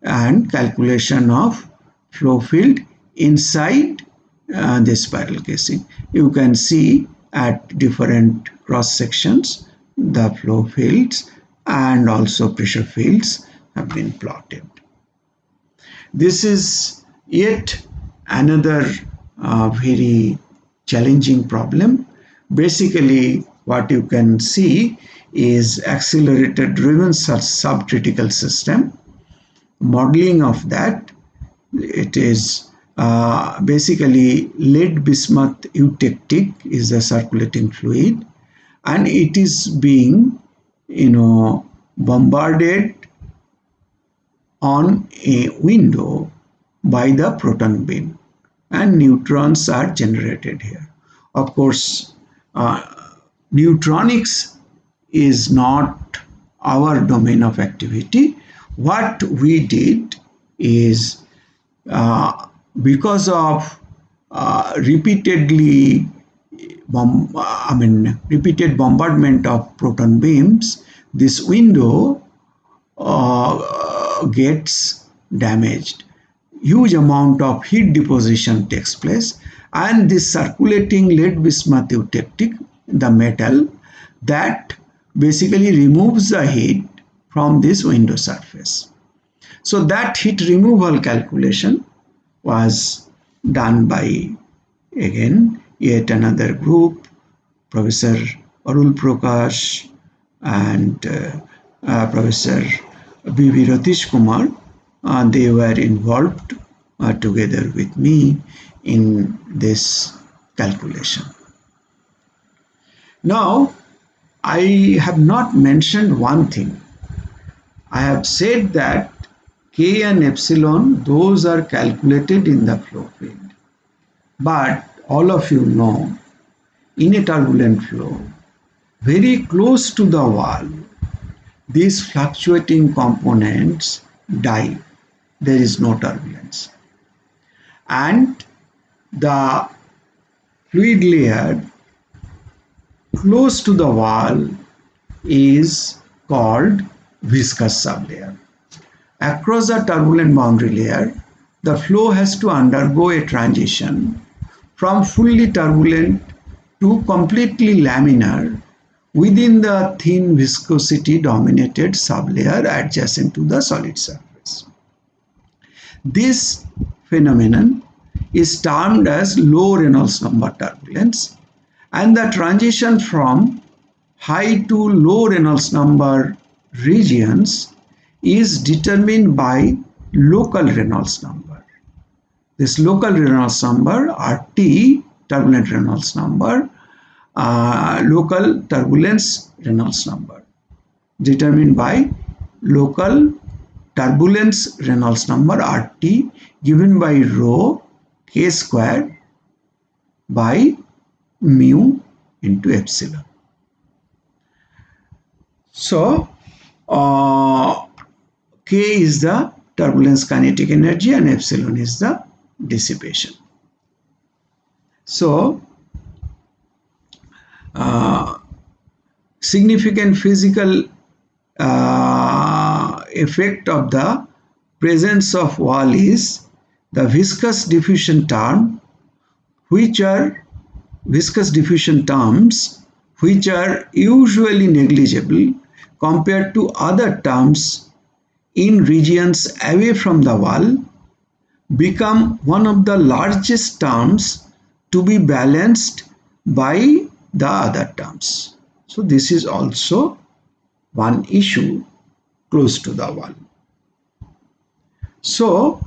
and calculation of flow field inside the spiral casing. You can see at different cross sections the flow fields and also pressure fields have been plotted. This is yet another very challenging problem. Basically, what you can see is accelerator driven subcritical system. Modeling of that, it is basically lead bismuth eutectic is a circulating fluid, and it is being bombarded on a window by the proton beam, and neutrons are generated here. Of course, neutronics is not our domain of activity. What we did is because of repeated bombardment of proton beams, this window gets damaged. Huge amount of heat deposition takes place, and this circulating lead bismuth eutectic, the metal, that basically removes the heat from this window surface. So that heat removal calculation was done by, again, yet another group, Professor Arul Prakash and Professor B.V. Ratish Kumar. They were involved together with me in this calculation. Now, I have not mentioned one thing. I have said that K and epsilon, those are calculated in the flow field. But all of you know, in a turbulent flow, very close to the wall, these fluctuating components die. There is no turbulence. And the fluid layer close to the wall is called viscous sublayer. Across the turbulent boundary layer, the flow has to undergo a transition from fully turbulent to completely laminar within the thin viscosity dominated sublayer adjacent to the solid surface. This phenomenon is termed as low Reynolds number turbulence, and the transition from high to low Reynolds number regions is determined by local Reynolds number. This local Reynolds number, RT, turbulent Reynolds number, local turbulence Reynolds number, determined by local turbulence Reynolds number, RT, given by rho K square by mu into epsilon. So, K is the turbulence kinetic energy and epsilon is the dissipation. So, significant physical effect of the presence of wall is the viscous diffusion term, which are viscous diffusion terms which are usually negligible compared to other terms in regions away from the wall, become one of the largest terms to be balanced by the other terms. So this is also one issue close to the wall. So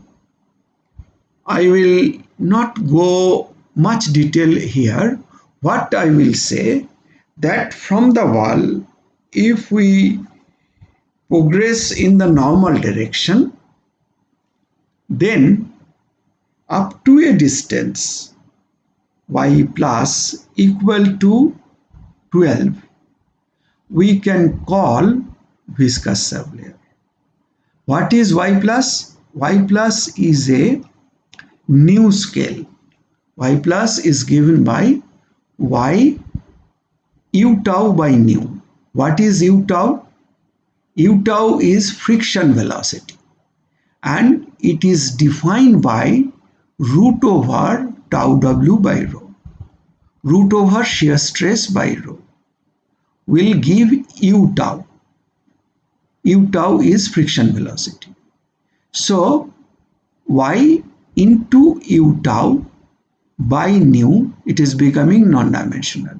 I will not go much detail here. What I will say, that from the wall, if we progress in the normal direction, then up to a distance y plus equal to 12, we can call viscous sublayer. What is y plus? Y plus is a new scale. Y plus is given by y u tau by nu. What is u tau? U tau is friction velocity, and it is defined by root over tau w by rho. Root over shear stress by rho will give u tau. U tau is friction velocity. So y into u tau by nu, it is becoming non-dimensional.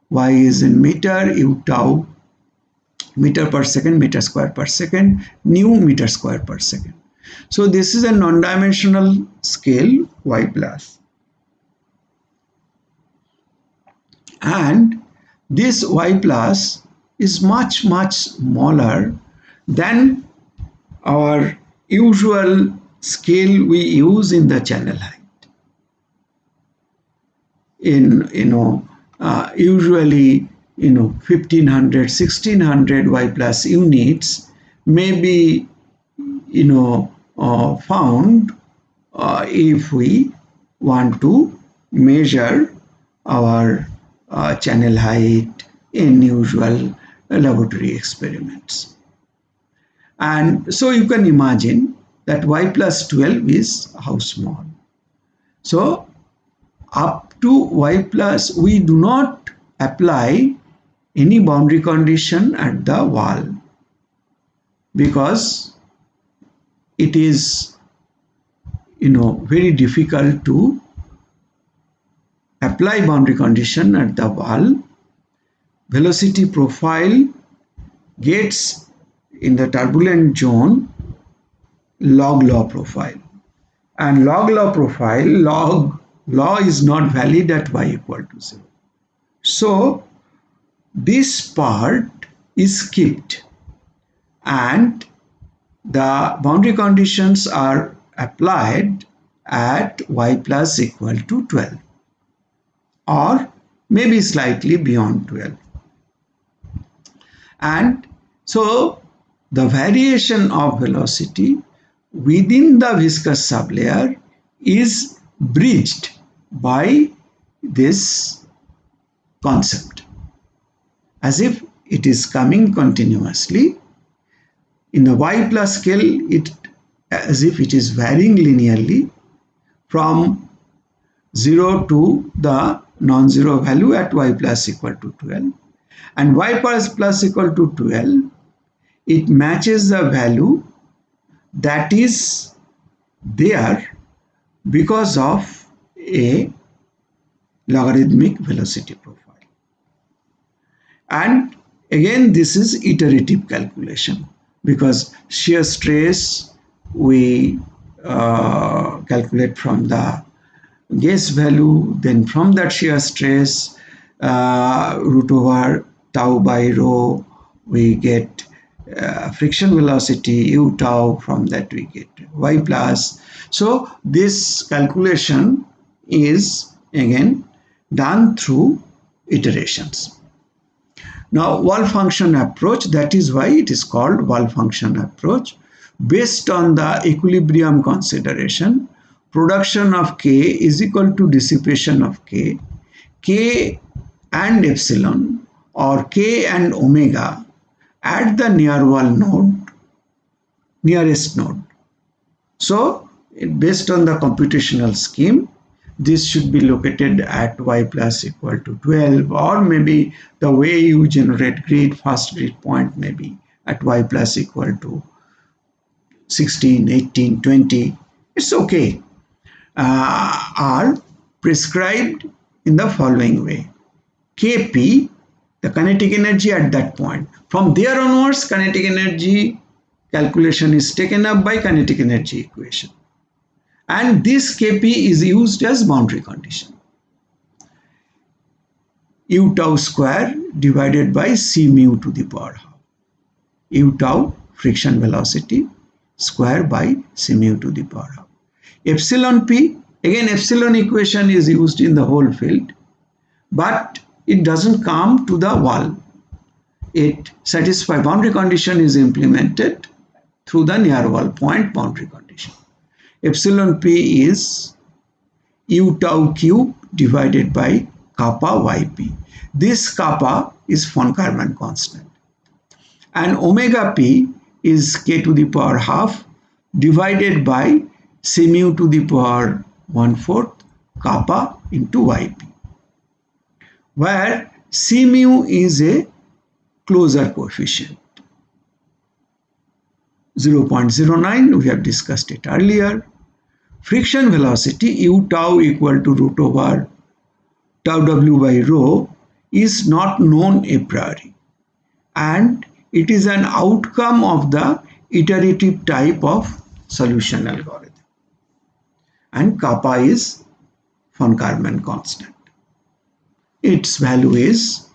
Y is in meter, u tau meter per second, meter square per second, nu meter square per second. So this is a non-dimensional scale y plus. And this y plus is much smaller than our usual scale we use in the channel height. In usually 1500 1600 y plus units may be found if we want to measure our channel height in usual laboratory experiments. And so you can imagine that y plus 12 is how small. So up to y plus, we do not apply any boundary condition at the wall, because it is very difficult to apply boundary condition at the wall. Velocity profile gets in the turbulent zone log law profile, and log law profile, log law is not valid at y equal to 0. So this part is skipped and the boundary conditions are applied at y plus equal to 12 or maybe slightly beyond 12. And so the variation of velocity within the viscous sublayer is bridged by this concept, as if it is coming continuously. In the y plus scale, as if it is varying linearly from 0 to the non-zero value at y plus equal to 12, and y plus equal to 12, it matches the value that is there because of a logarithmic velocity profile. And again, this is iterative calculation, because shear stress we calculate from the guess value, then from that shear stress root over tau by rho we get friction velocity u tau, from that we get y plus. So this calculation is again done through iterations. Now wall function approach, that is why it is called wall function approach, based on the equilibrium consideration. Production of k is equal to dissipation of k. K and epsilon or K and omega at the nearest node. So based on the computational scheme, this should be located at y plus equal to 12, or maybe the way you generate grid, first grid point may be at y plus equal to 16, 18, 20. It's okay. Are prescribed in the following way. Kp, the kinetic energy at that point. From there onwards, kinetic energy calculation is taken up by kinetic energy equation. And this Kp is used as boundary condition. U tau square divided by C mu to the power half. U tau, friction velocity, square by C mu to the power half. Epsilon P, again epsilon equation is used in the whole field, but it doesn't come to the wall. It satisfies boundary condition is implemented through the near wall point boundary condition. Epsilon P is U tau cube divided by kappa yp. This kappa is von Karman constant. And omega p is k to the power half divided by C mu to the power 1/4 kappa into yp, where C mu is a closure coefficient. 0.09, we have discussed it earlier. Friction velocity U tau equal to root over tau w by rho is not known a priori, and it is an outcome of the iterative type of solution algorithm. And kappa is von Karman constant. Its value is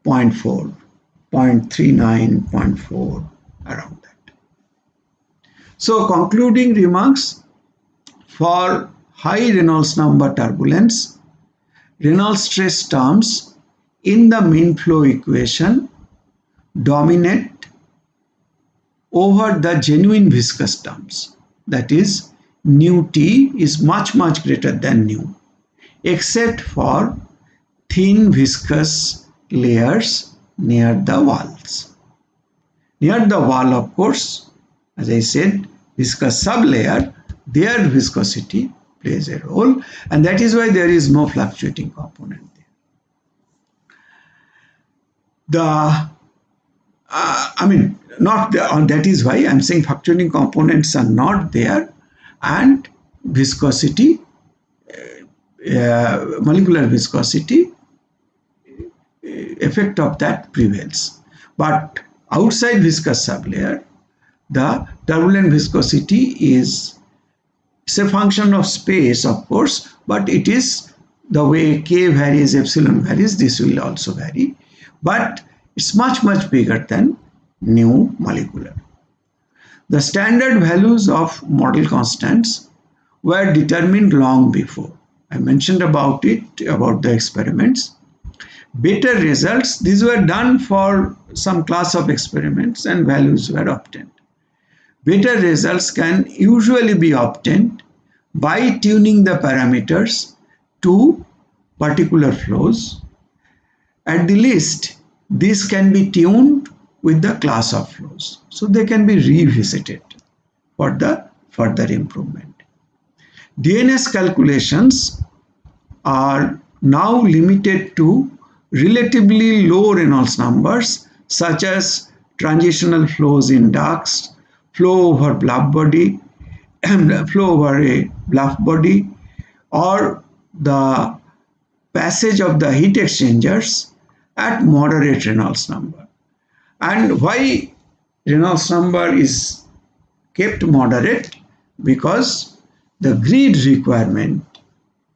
0.4, 0.39, 0.4, around that. So concluding remarks: for high Reynolds number turbulence, Reynolds stress terms in the mean flow equation dominate over the genuine viscous terms. That is, nu t is much greater than nu, except for thin viscous layers near the walls. Near the wall, of course, as I said, viscous sublayer, their viscosity plays a role, and that is why there is no fluctuating component there. That is why I'm saying fluctuating components are not there, and viscosity, molecular viscosity, effect of that prevails. But outside viscous sublayer, the turbulent viscosity is a function of space, of course, but it is the way K varies, epsilon varies, this will also vary, but it's much bigger than nu molecular. The standard values of model constants were determined long before. I mentioned about it, about the experiments. Better results, these were done for some class of experiments and values were obtained. Better results can usually be obtained by tuning the parameters to particular flows. At the least, this can be tuned with the class of flows, so they can be revisited for the further improvement. DNS calculations are now limited to relatively low Reynolds numbers, such as transitional flows in ducts, flow over bluff body, flow over a bluff body, or the passage of the heat exchangers at moderate Reynolds number. And why Reynolds number is kept moderate? Because the grid requirement,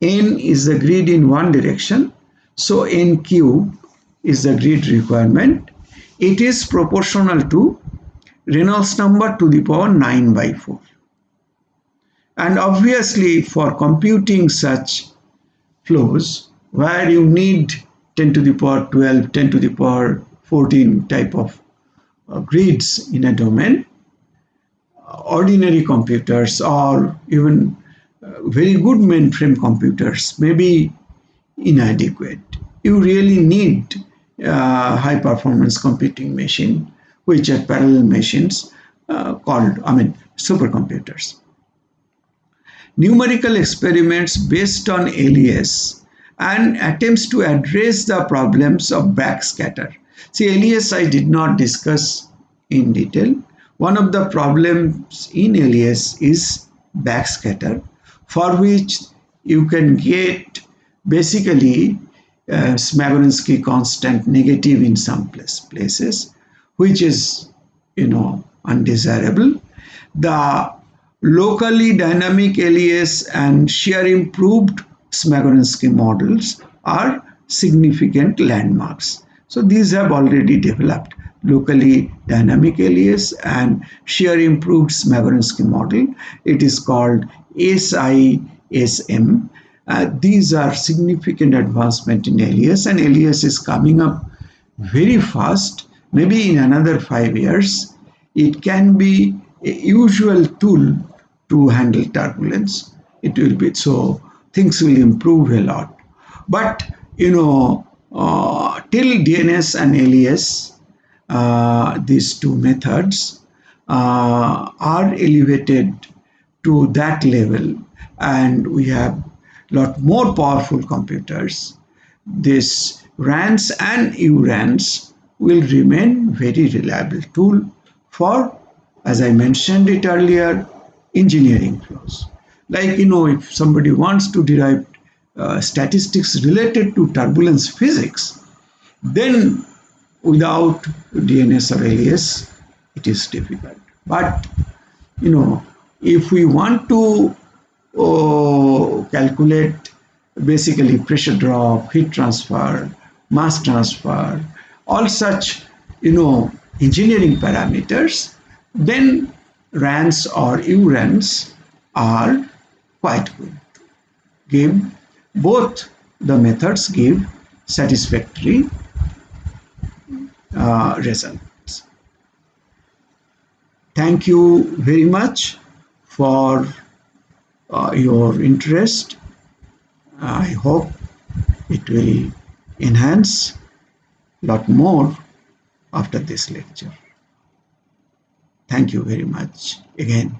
N is the grid in one direction, so N cube is the grid requirement. It is proportional to Reynolds number to the power 9/4. And obviously, for computing such flows where you need 10 to the power 12, 10 to the power 14 type of grids in a domain, ordinary computers or even very good mainframe computers may be inadequate. You really need high performance computing machine, which are parallel machines supercomputers. Numerical experiments based on LES and attempts to address the problems of backscatter. See, LES I did not discuss in detail. One of the problems in LES is backscatter, for which you can get basically Smagorinsky constant negative in some places, which is undesirable. The locally dynamic LES and shear improved Smagorinsky models are significant landmarks. So these have already developed locally dynamic LES and shear improved Smagorinsky model. It is called SISM. These are significant advancement in LES, and LES is coming up very fast. Maybe in another 5 years, it can be a usual tool to handle turbulence. It will be so things will improve a lot. But till DNS and LES, these two methods are elevated to that level, and we have lot more powerful computers. This RANs and URANs will remain very reliable tool for, as I mentioned it earlier, engineering flows. Like, if somebody wants to derive statistics related to turbulence physics, then without DNS or LES, it is difficult. But, if we want to calculate basically pressure drop, heat transfer, mass transfer, all such, engineering parameters, then RANs or URANs are quite good. Both the methods give satisfactory results. Thank you very much for your interest. I hope it will enhance a lot more after this lecture. Thank you very much again.